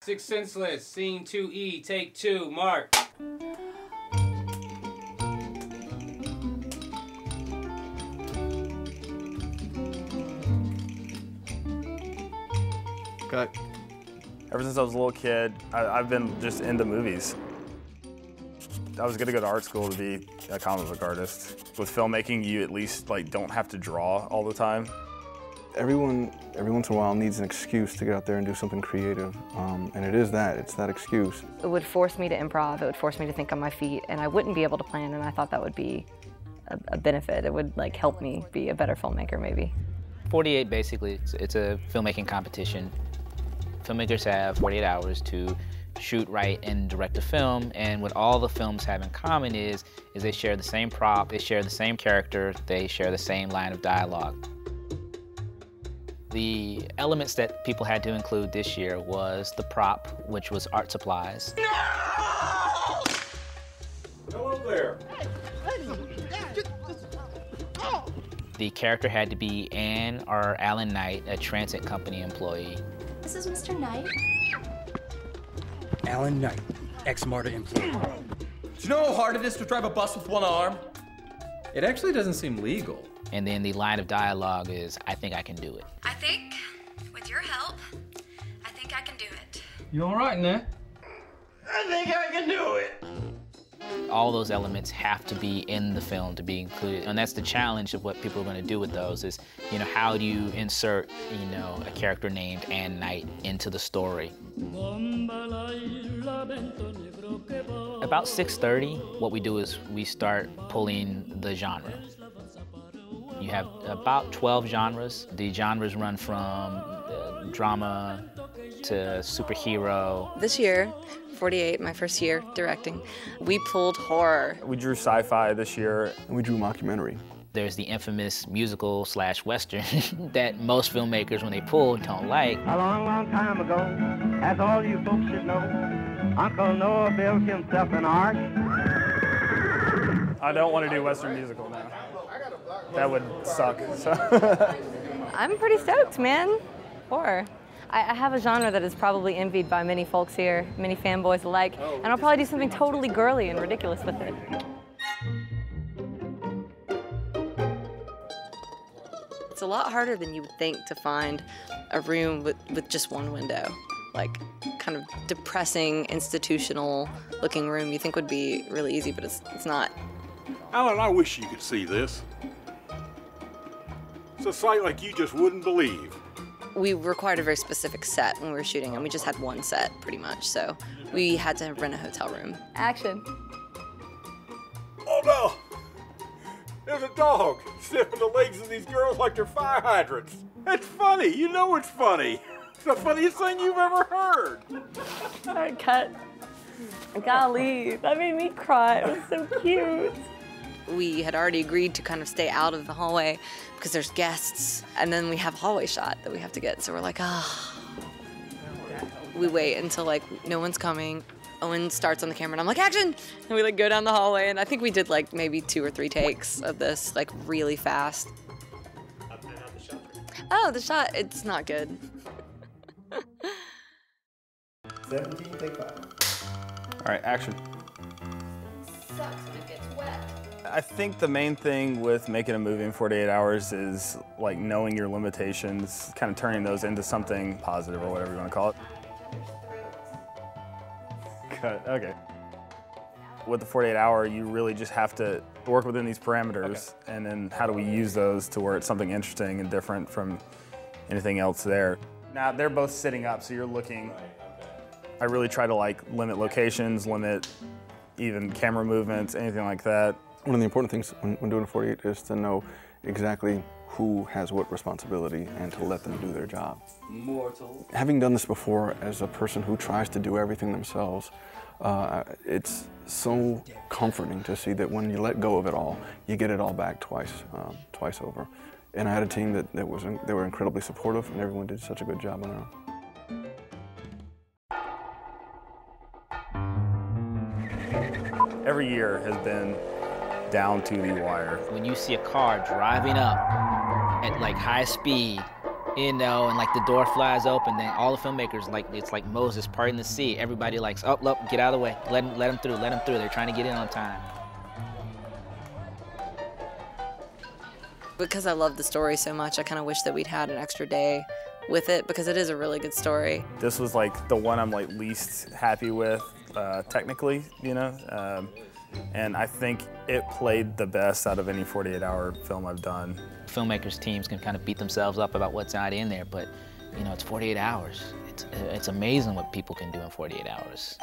Six Senseless, Scene 2E, Take 2, Mark. Cut. Ever since I was a little kid, I've been just into movies. I was gonna go to art school to be a comic book artist. With filmmaking, you at least don't have to draw all the time. Everyone, every once in a while, needs an excuse to get out there and do something creative, and it's that excuse. It would force me to improv, it would force me to think on my feet, and I wouldn't be able to plan, and I thought that would be a benefit. It would help me be a better filmmaker, maybe. 48, basically, it's a filmmaking competition. Filmmakers have 48 hours to shoot, write, and direct a film, and what all the films have in common is they share the same prop, they share the same character, they share the same line of dialogue. The elements that people had to include this year was the prop, which was art supplies. No! Hello there. The character had to be Anne or Alan Knight, a transit company employee. This is Mr. Knight. Alan Knight, ex-MARTA employee. Do you know how hard it is to drive a bus with one arm? It actually doesn't seem legal. And then the line of dialogue is, I think I can do it. I think, with your help, I think I can do it. You all right, Nat? I think I can do it. All those elements have to be in the film to be included. And that's the challenge of what people are going to do with those is, how do you insert, a character named Anne Knight into the story? About 6:30, what we do is we start pulling the genre. You have about 12 genres. The genres run from drama to superhero. This year, 48, my first year directing, we pulled horror. We drew sci-fi this year. And we drew mockumentary. There's the infamous musical/western that most filmmakers, when they pull, don't like. A long, long time ago, as all you folks should know, Uncle Noah built himself an ark. I don't want to do Western musical now. That would suck. So. I'm pretty stoked, man. Horror. I have a genre that is probably envied by many folks here, many fanboys alike, and I'll probably do something totally girly and ridiculous with it. It's a lot harder than you would think to find a room with just one window. Kind of depressing, institutional-looking room you think would be really easy, but it's not. Alan, I wish you could see this. It's a sight like you just wouldn't believe. We required a very specific set when we were shooting, and we just had one set, pretty much, so we had to rent a hotel room. Action. Oh no! There's a dog sniffing the legs of these girls like they're fire hydrants. It's funny, you know it's funny. It's the funniest thing you've ever heard. All right, cut. Golly, that made me cry. It was so cute. We had already agreed to kind of stay out of the hallway because there's guests, and then we have a hallway shot that we have to get, so we're like, We wait until no one's coming. Owen starts on the camera and I'm like, action! And we go down the hallway, and I think we did maybe 2 or 3 takes of this really fast. Oh, the shot, it's not good. 17, take 5. All right, action. Sucks when it gets wet. I think the main thing with making a movie in 48 hours is knowing your limitations, kind of turning those into something positive or whatever you want to call it. Cut, okay. With the 48 hour, you really just have to work within these parameters, and then how do we use those to where it's something interesting and different from anything else there. Now, they're both sitting up, so you're looking. I really try to limit locations, limit even camera movements, anything like that. One of the important things when doing a 48 is to know exactly who has what responsibility and to let them do their job. Mortal. Having done this before as a person who tries to do everything themselves, it's so comforting to see that when you let go of it all, you get it all back twice over. And I had a team they were incredibly supportive, and everyone did such a good job on their own. Every year has been down to the wire. When you see a car driving up at high speed You know, and like the door flies open, then all the filmmakers, like, it's like Moses parting the sea. Everybody likes, oh, look, get out of the way. Let them through, let them through. They're trying to get in on time. Because I love the story so much, I kind of wish that we'd had an extra day with it, because it is a really good story. This was like the one I'm like least happy with, technically, you know? And I think it played the best out of any 48-hour film I've done. Filmmakers' teams can kind of beat themselves up about what's not in there, but, you know, it's 48 hours. It's amazing what people can do in 48 hours.